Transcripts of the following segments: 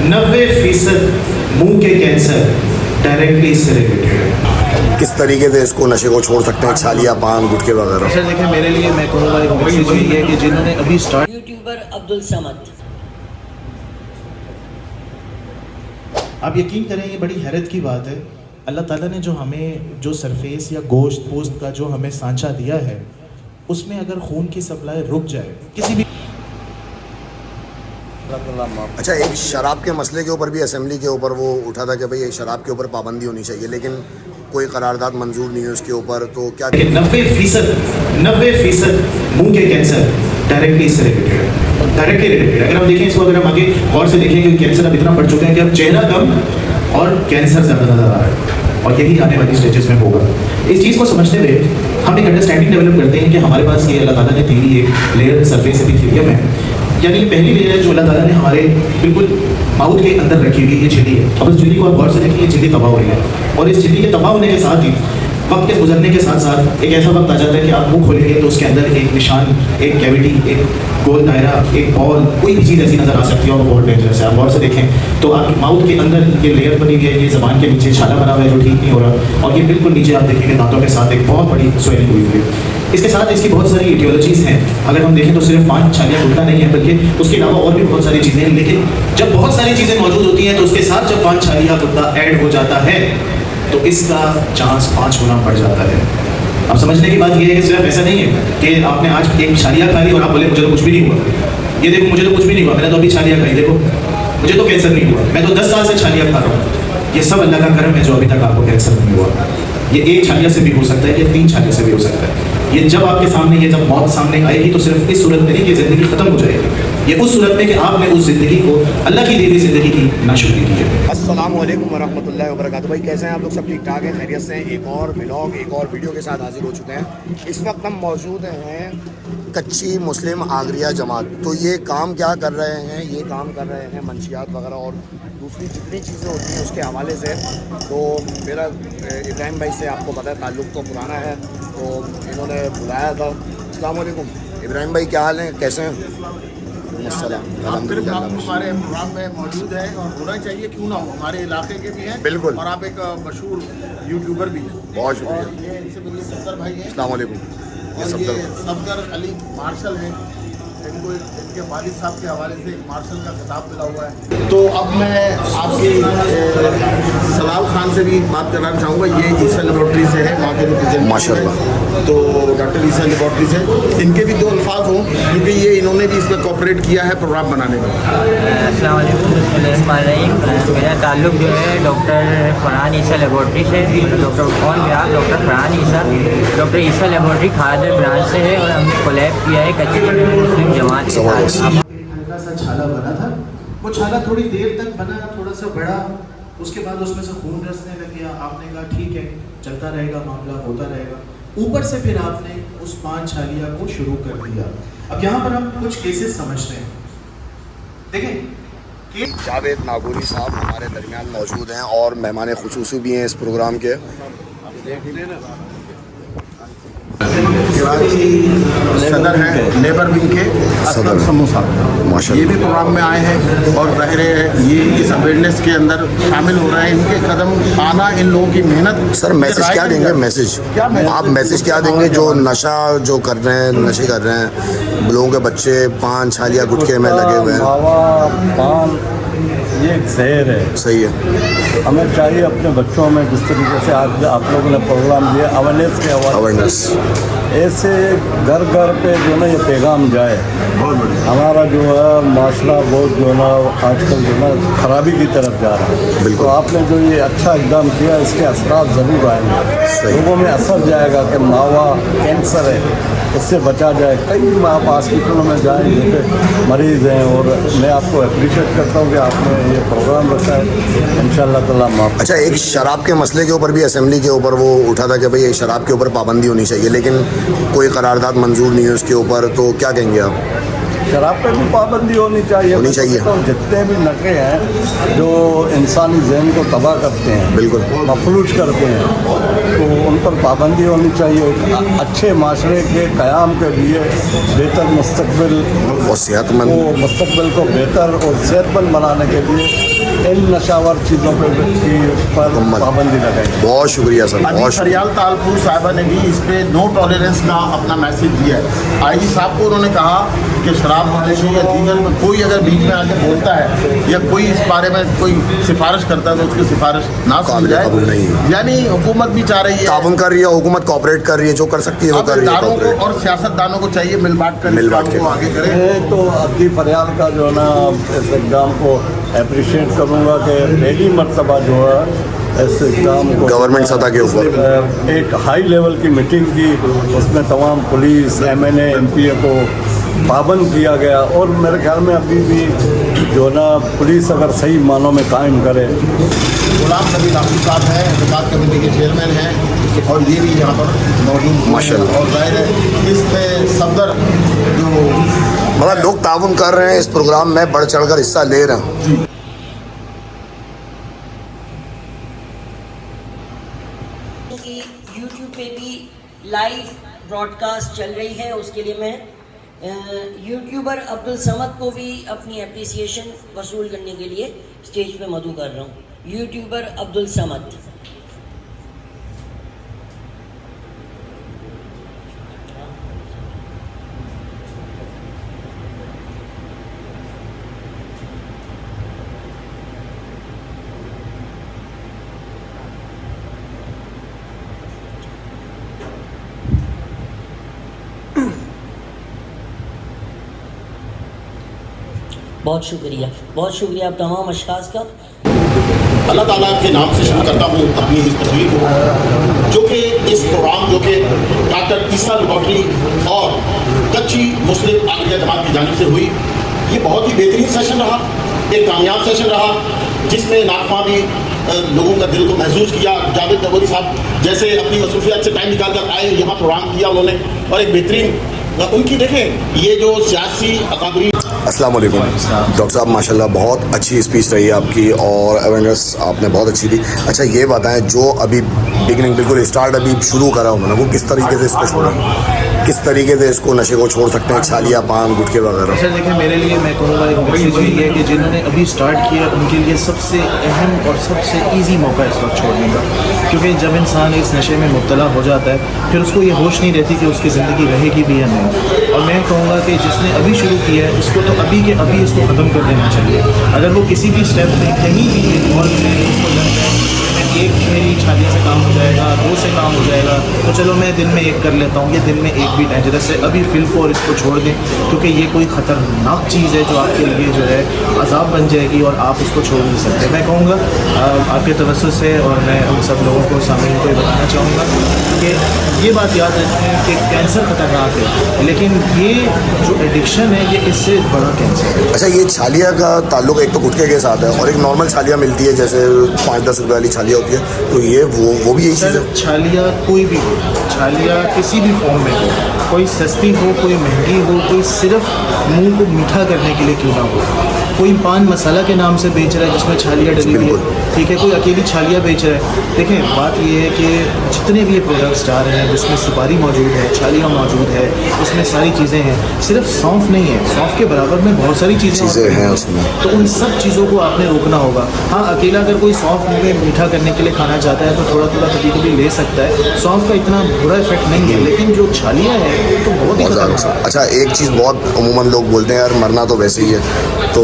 90% मुंह के cancer directly इससे रिलेटेड है। किस तरीके से इसको नशे को छोड़ सकते हैं, छालिया, पान, गुटखे वगैरह? सर देखिए, मेरे लिए मैं कहूँगा एक मैसेज यही है कि जिन्होंने अभी स्टार्ट यूट्यूबर अब्दुल समद, आप यकीन करें ये बड़ी हैरत की बात है, अल्लाह ताला ने जो हमें जो सरफेस या गोश्त पोस्ट का जो हमें सांचा दिया है, उसमें अगर खून की सप्लाई रुक जाए किसी भी। अच्छा, एक शराब के मसले के ऊपर भी असेंबली के ऊपर वो उठा था कि भाई ये शराब के ऊपर पाबंदी होनी चाहिए, लेकिन कोई करारदाद मंजूर नहीं है उसके ऊपर, तो क्या 90% मुंह के कैंसर डायरेक्टली इससे रिलेटेड है, डायरेक्टली रिलेटेड। अगर हम देखें इसको, अगर हम आगे गौर से देखें कि कैंसर अब इतना बढ़ चुका है कि अब चेहरा कम और कैंसर ज़्यादा नजर आ रहा है, और यही आने वाली स्टेजेस में होगा। इस चीज़ को समझने में हम एक अंडरस्टैंडिंग डेवलप करते हैं कि हमारे पास ये अल्लाह ताला ने दी एक लेयर सरफेस एपिथेलियम है, यानी कि पहली लेयर जो अल्लाह ताला ने हमारे बिल्कुल माउथ के अंदर रखी हुई ये झिल्ली है। अब इस झिल्ली को आप गौर से देखें, ये झिल्ली तबाह हो रही है, और इस झिल्ली के तबाह होने के साथ ही वक्त के गुजरने के साथ साथ एक ऐसा वक्त आ जाता है कि आप मुंह खोलेंगे तो उसके अंदर एक निशान, एक कैविटी, एक गोल दायरा, एक बॉल, कोई भी चीज़ ऐसी नजर आ सकती है, और वो बहुत डेंजरस है। आप गौर से देखें तो आपकी माउथ के अंदर ये लेयर बनी हुई है, ये ज़बान के नीचे छाला बना हुआ है जो ठीक नहीं हो रहा, और ये बिल्कुल नीचे आप देखेंगे दांतों के साथ एक बहुत बड़ी स्वेलिंग हुई हुई है। इसके साथ इसकी बहुत सारी इटियोलॉजीज़ हैं। अगर हम देखें तो सिर्फ 5 छालियाँ घुटना नहीं है, बल्कि उसके अलावा और भी बहुत सारी चीज़ें हैं। लेकिन जब बहुत सारी चीज़ें मौजूद होती हैं तो उसके साथ जब 5 छालियाँ घुटना ऐड हो जाता है तो इसका चांस 5 गुना बढ़ जाता है। अब समझने की बात यह है कि सिर्फ ऐसा नहीं है कि आपने आज एक छालियाँ खा ली और आप बोले मुझे तो कुछ भी नहीं हुआ, ये देखो मुझे तो कुछ भी नहीं हुआ, मैंने तो अभी छालियाँ खाई, देखो मुझे तो कैंसर नहीं हुआ, मैं तो 10 साल से छालियाँ खा रहा हूँ। ये सब अल्लाह का करम है जो अभी तक आपको कैंसर नहीं हुआ। ये एक छालिया से भी हो सकता है, ये 3 छालिया से भी हो सकता है। ये जब आपके सामने, ये जब मौत सामने आएगी तो सिर्फ इस सूरत में नहीं कि ज़िंदगी ख़त्म हो जाएगी, ये उस सूरत में कि आपने उस ज़िंदगी को, अल्लाह की दी हुई ज़िंदगी की नाशुक्री की है। अस्सलाम वालेकुम वरहमतुल्लाहि वबरकातुहू। भाई कैसे हैं आप लोग? सब ठीक ठाक हैं, खैरियत से हैं? एक और व्लॉग, एक और वीडियो के साथ हाजिर हो चुके हैं। इस वक्त हम मौजूद हैं कच्ची मुस्लिम आगरिया जमात। तो ये काम क्या कर रहे हैं? ये काम कर रहे हैं मंशियात वगैरह और दूसरी जितनी चीज़ें होती हैं उसके हवाले से। तो मेरा इब्राहिम भाई से आपको पता है ताल्लुक़ तो पुराना है, तो इन्होंने बुलाया था। अस्सलाम वालेकुम इब्राहिम भाई, क्या हाल है, कैसे हैं? अल्हम्दुलिल्लाह। हमारे प्रोग्राम में मौजूद है और होना चाहिए, क्यों ना हो, हमारे इलाके के भी हैं। बिल्कुल। और आप एक मशहूर यूट्यूबर भी हैं। बहुत शुक्रिया। और ये इनसे मिलिए सफदर भाई हैं। अस्सलाम वालेकुम। और ये सफदर अली मार्शल हैं। इनको इनके वालिद साहब के हवाले से एक मार्शल का खिताब मिला हुआ है। तो अब मैं आपकी सलाल खान से भी बात करना चाहूँगा। ये ईसा लेबॉर्ट्री से है, वहाँ के रिप्रेजेंटेटिव माशाल्लाह। तो डॉक्टर ईसा लेबॉर्ट्री से इनके भी 2 अल्फाज हों, क्योंकि ये इन्होंने भी इसमें कोऑपरेट किया है प्रोग्राम बनाने में। अस्सलाम वालेकुम, बिस्मिल्लाहिर्रहमानिर्रहीम। मेरा ताल्लुक़ जो है डॉक्टर फरहान ईसा लेबॉर्ट्री से, डॉक्टर डॉक्टर फरहान ईसा, डॉक्टर ईसा लेबॉर्ट्री खादर ब्रांच से है, और हमने कोलैब किया है कच्ची मुस्लिम जमात के साथ। हल्का सा छाला बना था, वो छाला थोड़ी देर तक बना, थोड़ा सा बड़ा, उसके बाद उसमें से खून रसने लग गया। आपने कहा ठीक है, चलता रहेगा, मामला होता रहेगा। ऊपर से फिर आपने उस 5 छालिया को शुरू कर दिया। अब यहाँ पर हम कुछ केसेस समझते हैं। देखें, जावेद नागौरी साहब हमारे दरमियान मौजूद हैं और मेहमान खुसूसी भी हैं इस प्रोग्राम के। कराची सदर हैं लेबर विंग के असलम समूसा, ये भी प्रोग्राम में आए हैं और ज़ाहिर है ये इस अवेयरनेस के अंदर शामिल हो रहे हैं। इनके कदम आना, इन लोगों की मेहनत। सर मैसेज क्या देंगे? मैसेज आप मैसेज क्या देंगे जो नशा जो कर रहे हैं, नशे कर रहे हैं, लोगों के बच्चे पान छालिया गुटखे में लगे हुए हैं? पान ये एक जहर है। सही है। हमें चाहिए अपने बच्चों में जिस तरीके से आज आप लोगों ने प्रोग्राम दिया अवेयरनेस के हवाले, ऐसे घर घर पे जो ना ये पैगाम जाए। हमारा जो है माशरा बहुत जो ना आजकल जो ना खराबी की तरफ जा रहा है। बिल्कुल। तो आपने जो ये अच्छा इकदाम किया, इसके असरात ज़रूर आएंगे, लोगों में असर जाएगा कि मावा कैंसर है, इससे बचा जाए। कई आप हॉस्पिटलों में जाएँ जैसे मरीज़ हैं, और मैं आपको अप्रिशिएट करता हूँ कि आपने ये प्रोग्राम रखा है। इंशाअल्लाह ताला माफ़। अच्छा, एक शराब के मसले के ऊपर भी असेंबली के ऊपर वो उठा था कि भाई ये शराब के ऊपर पाबंदी होनी चाहिए, लेकिन कोई करारदाद मंजूर नहीं है उसके ऊपर, तो क्या कहेंगे आप? शराब पे भी पाबंदी होनी चाहिए। तो जितने भी नशे हैं जो इंसानी जहन को तबाह करते हैं, बिल्कुल मफलूज करते हैं, तो उन पर पाबंदी होनी चाहिए। अच्छे माशरे के क़याम के लिए बेहतर मुस्तकबिल और सेहतमंद मुस्तकबिल को बेहतर और सेहतमंद बनाने के लिए इन नशावर चीज़ों पर पाबंदी लगाई। बहुत शुक्रिया सर, अभी बहुत फरियाल तालपुर साहिबा ने भी इस पे नो टॉलरेंस का अपना मैसेज दिया है। आईजी साहब को उन्होंने कहा कि शराब नशे या दीगर में कोई अगर बीच में आके बोलता है या कोई इस बारे में कोई सिफारिश करता है तो उसकी सिफारिश ना सुनी जाए। यानी हुकूमत भी चाह रही है, ताउन कर रही है, हुकूमत कोऑपरेट कर रही है, जो कर सकती है वो कर रही है। और सियासतदानों को चाहिए मिल बांट कर आगे करें। तो अब्दी फरियाल का जो है ना इस इक़दाम को अप्रिशिएट करूँगा कि पहली मरतबा जो है इस इक़दाम को गवर्नमेंट सतह के ऊपर एक हाई लेवल की मीटिंग की, उसमें तमाम पुलिस MNA MPA को पाबंद किया गया। और मेरे ख्याल में अभी भी जो ना पुलिस अगर सही मानों में कायम करे। गुलाम नबी राफी साहब हैं, एहतिकाद कमेटी के चेयरमैन हैं और ये भी यहाँ पर मौजूद माशाल्लाह। और जाहिर है इसमें सफदर जो बड़ा लोग ताउन कर रहे हैं, इस प्रोग्राम में बढ़ चढ़ कर हिस्सा ले रहे हैं। कि YouTube पे भी लाइव ब्रॉडकास्ट चल रही है, उसके लिए मैं यूट्यूबर अब्दुल समद को भी अपनी एप्रिसिएशन वसूल करने के लिए स्टेज पे मदऊ कर रहा हूँ। यूट्यूबर अब्दुल समद। बहुत शुक्रिया आप तमाम अशखास का। अल्लाह ताला के नाम से शुरू करता हूँ अपनी इस तस्वीर को, जो कि इस प्रोग्राम जो कि डॉक्टर ईसा लेबॉर्ट्री और कच्ची मुस्लिम आगरिया जमात की जानिब से हुई, ये बहुत ही बेहतरीन सेशन रहा, एक कामयाब सेशन रहा, जिसमें नाकफा भी लोगों का दिल को महसूस किया। जावेद नवोरी साहब जैसे अपनी मसरूफियात से टाइम निकाल कर आए, यहाँ प्रोग्राम किया उन्होंने, और एक बेहतरीन उनकी देखें ये जो सियासी अकादरी। अस्सलाम वालेकुम डॉक्टर साहब, माशाल्लाह बहुत अच्छी स्पीच रही है आपकी और अवेयरनेस आपने बहुत अच्छी दी। अच्छा ये बताएं, जो अभी बिगिनिंग बिल्कुल स्टार्ट अभी शुरू करा उन्होंने, वो किस तरीके से इसको छोड़ा, किस तरीके से इसको नशे को छोड़ सकते हैं, छालिया पान गुटखे वगैरह? अच्छा देखिए, मेरे लिए मैं कहूँगा एक मैसेज यही है कि जिन्होंने अभी स्टार्ट किया उनके लिए सबसे अहम और सबसे ईजी मौका इस वक्त छोड़ने का, क्योंकि जब इंसान इस नशे में मुब्तला हो जाता है फिर उसको ये होश नहीं रहती कि उसकी ज़िंदगी रहेगी भी या नहीं। और मैं कहूँगा कि जिसने अभी शुरू किया है उसको तो अभी के अभी इसको ख़त्म कर देना चाहिए। अगर वो किसी भी स्टेप में कहीं भी इन्वॉल्व है, उसको लगता है एक मेरी छालिया से काम हो जाएगा, 2 से काम हो जाएगा, तो चलो मैं दिन में 1 कर लेता हूँ, ये दिन में 1 भी डेंजरस है, अभी फिल फॉर इसको छोड़ दें, क्योंकि ये कोई ख़तरनाक चीज़ है जो आपके लिए जो है अजाब बन जाएगी और आप उसको छोड़ नहीं सकते। मैं कहूँगा आपके तवज्जुह से, और मैं उन सब लोगों को सामने को बताना चाहूँगा कि ये बात याद रखें कि कैंसर ख़तरनाक है, लेकिन ये जो एडिक्शन है ये इससे बड़ा कैंसर है। अच्छा, ये छालिया का ताल्लुक एक तो गुटखे के साथ है और एक नॉर्मल छालिया मिलती है जैसे 5-10 रुपये वाली छालिया होती है, तो ये वो भी यही चीज़ है? छालिया कोई भी हो, छालिया किसी भी फॉर्म में हो, कोई सस्ती हो, कोई महंगी हो, कोई सिर्फ मुंह को मीठा करने के लिए क्यों ना हो, कोई पान मसाला के नाम से बेच रहा है जिसमें छालिया डली हुई है, ठीक है, कोई अकेली छालिया बेच रहा है। देखें, बात ये है कि जितने भी ये प्रोडक्ट्स आ रहे हैं जिसमें सुपारी मौजूद है, छालिया मौजूद है, उसमें सारी चीज़ें हैं, सिर्फ सौंफ नहीं है, सौंफ के बराबर में बहुत सारी चीज़ें हैं उसमें, तो उन सब चीज़ों को आपने रोकना होगा। हाँ, अकेला अगर कोई सौंफ में मीठा करने के लिए खाना चाहता है तो थोड़ा थोड़ा कभी कभी ले सकता है, सौंफ का इतना बुरा इफेक्ट नहीं है, लेकिन जो छालिया है वो तो बहुत ही खतरनाक। अच्छा, एक चीज़ बहुत अमूमन लोग बोलते हैं यार मरना तो वैसे ही है, तो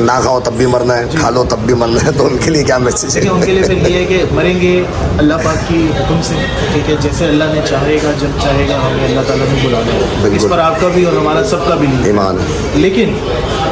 ना खाओ तब भी मरना है, खा लो तब भी मरना है, तो उनके लिए क्या मैसेज है? उनके लिए फिर ये है कि मरेंगे अल्लाह पाक की हुक्म से, ठीक है, जैसे अल्लाह ने चाहेगा, जब चाहेगा हमें अल्लाह ताला ने बुलाना है, इस पर आपका भी और हमारा सबका भी ईमान है, लेकिन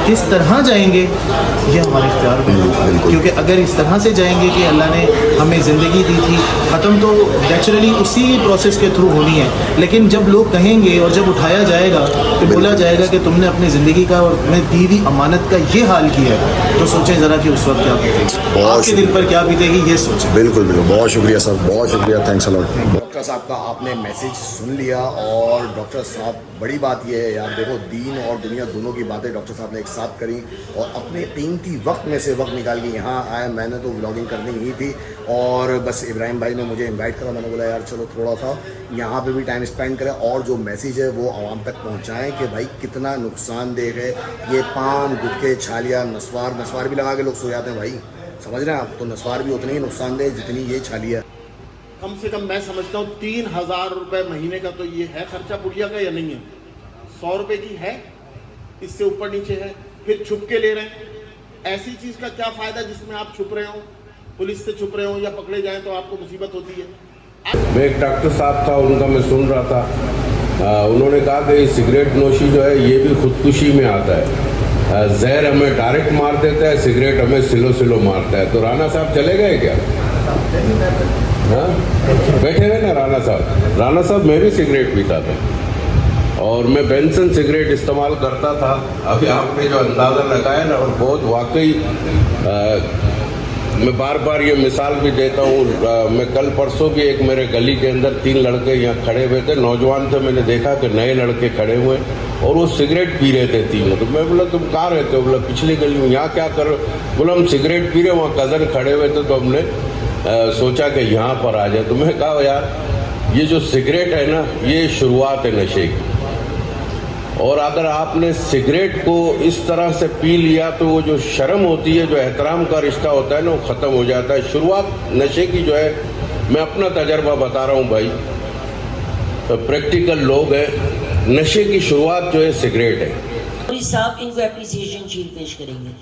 किस तरह जाएंगे ये हमारे इख्तियार में है, क्योंकि अगर इस तरह से जाएंगे कि अल्लाह ने हमें ज़िंदगी दी थी, ख़त्म तो नेचुरली उसी प्रोसेस के थ्रू होनी है, लेकिन जब लोग कहेंगे और जब उठाया जाएगा तो बोला जाएगा कि तुमने अपनी ज़िंदगी का और तुम्हें दी हुई अमानत का ये हाल किया है, तो सोचें ज़रा कि उस वक्त क्या बीतेगी, बहुत आपके दिल पर क्या बीतेगी, ये सोचें। बिल्कुल बिल्कुल, बहुत शुक्रिया सर, बहुत शुक्रिया, थैंक्स अलॉट। डॉक्टर साहब का आपने मैसेज सुन लिया, और डॉक्टर साहब बड़ी बात यह है यार, देखो दीन और दुनिया दोनों की बातें डॉक्टर साहब ने एक साथ करी, और अपने कीमती वक्त में से वक्त निकाल के यहाँ आए। मैंने तो व्लॉगिंग करनी ही थी, और बस इब्राहिम भाई ने मुझे इनवाइट करा, मैंने बोला यार चलो थोड़ा सा यहाँ पे भी टाइम स्पेंड करें, और जो मैसेज है वो आवाम तक पहुँचाएँ कि भाई कितना नुकसानदेह है ये पान, गुटखे, छालिया, नस्वार भी लगा के लोग सो जाते हैं भाई, समझ रहे हैं आप, तो नस्वार भी उतनी ही नुकसानदेह जितनी ये छालिया। कम से कम मैं समझता हूँ 3000 रुपये महीने का तो ये है खर्चा बुढ़िया का, या नहीं है? 100 रुपये की है, इससे ऊपर नीचे है, फिर छुप के ले रहे हैं। ऐसी चीज़ का क्या फ़ायदा जिसमें आप छुप रहे हो, पुलिस से छुप रहे हो, या पकड़े जाएं तो आपको मुसीबत होती है। मैं एक डॉक्टर साहब था, उनका मैं सुन रहा था, उन्होंने कहा कि सिगरेट नोशी जो है ये भी खुदकुशी में आता है, जहर हमें डायरेक्ट मार देता है, सिगरेट हमें सिलो मारता है। तो राणा साहब चले गए क्या? हाँ, बैठे हुए ना राणा साहब, मैं भी सिगरेट पीता था, और मैं बेंसन सिगरेट इस्तेमाल करता था। अभी आपने जो अंदाज़ा लगाया ना, और बहुत वाकई मैं बार बार ये मिसाल भी देता हूँ। मैं कल परसों भी एक मेरे गली के अंदर 3 लड़के यहाँ खड़े हुए थे, नौजवान थे, मैंने देखा कि नए लड़के खड़े हुए और वो सिगरेट पी रहे थे तीनों। तो मैं बोला तुम कहाँ रहते हो? बोला पिछली गली में। यहाँ क्या कर रहे हो? बोला हम सिगरेट पी रहे, वहाँ कज़न खड़े हुए थे, तो हमने सोचा कि यहाँ पर आ जाए। तो मैं कहा यार ये जो सिगरेट है ना, ये शुरुआत है नशे की, और अगर आपने सिगरेट को इस तरह से पी लिया तो वो जो शर्म होती है, जो एहतराम का रिश्ता होता है ना, वो ख़त्म हो जाता है। शुरुआत नशे की जो है, मैं अपना तजर्बा बता रहा हूँ भाई, तो प्रैक्टिकल लोग हैं, नशे की शुरुआत जो है सिगरेट है। साहब इनको एप्रिसिएशन शीट पेश करेंगे।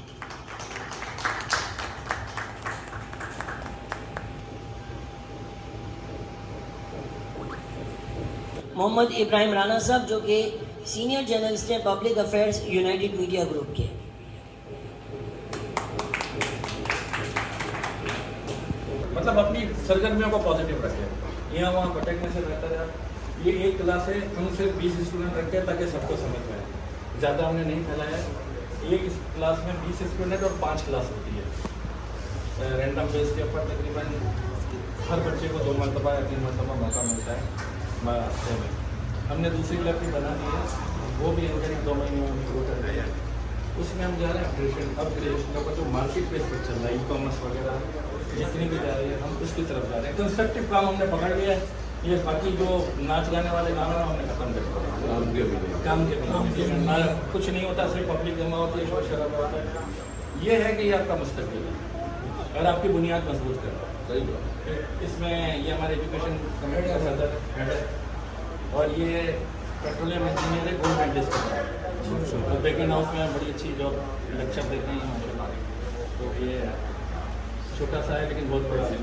मोहम्मद इब्राहिम राणा साहब, जो कि सीनियर जर्नलिस्ट हैं public affairs United media group के। मतलब अपनी सरगर्मियों को पॉजिटिव रखें, यहाँ वहाँ भटकने से बेहतर है। ये एक क्लास है, हम सिर्फ 20 स्टूडेंट रखते हैं ताकि सबको समझ में आए, ज़्यादा हमने नहीं फैलाया। एक क्लास में 20 स्टूडेंट और 5 क्लास होती है। रैंडम बेस के ऊपर तकरीबन हर बच्चे को 2 मरतबा या 3 मरतबा मौका मिलता है हफ्ते में। हमने दूसरी क्लब भी बना दी है, वो भी करीब 2 महीने में शुरू कर रहे हैं। उसमें हम जा रहे हैं क्रिएशन का जो मार्केट प्लेस पर चल रहा है, ई-कॉमर्स वगैरह जितनी भी जा रही है, हम उसकी तरफ जा रहे हैं। कंस्ट्रक्टिव काम हमने पकड़ लिया है। ये बाकी जो नाच गाने वाले काम है हमने खत्म कर दिया। काम के बिना कुछ नहीं होता, सिर्फ पब्लिक जमा होती है, शोर शराबा होता है। ये है कि ये आपका मुस्तकबिल है और आपकी बुनियाद मजबूत कर रहा है। इसमें ये हमारे एजुकेशन कमेटी का सदर हेड है, और ये पेट्रोलियम इंजीनियर है, गोल्ड मेडलिस्ट है, और बेकन हाउस में बड़ी अच्छी जॉब लेक्चर देते हैं। तो ये छोटा सा है लेकिन बहुत बड़ा है।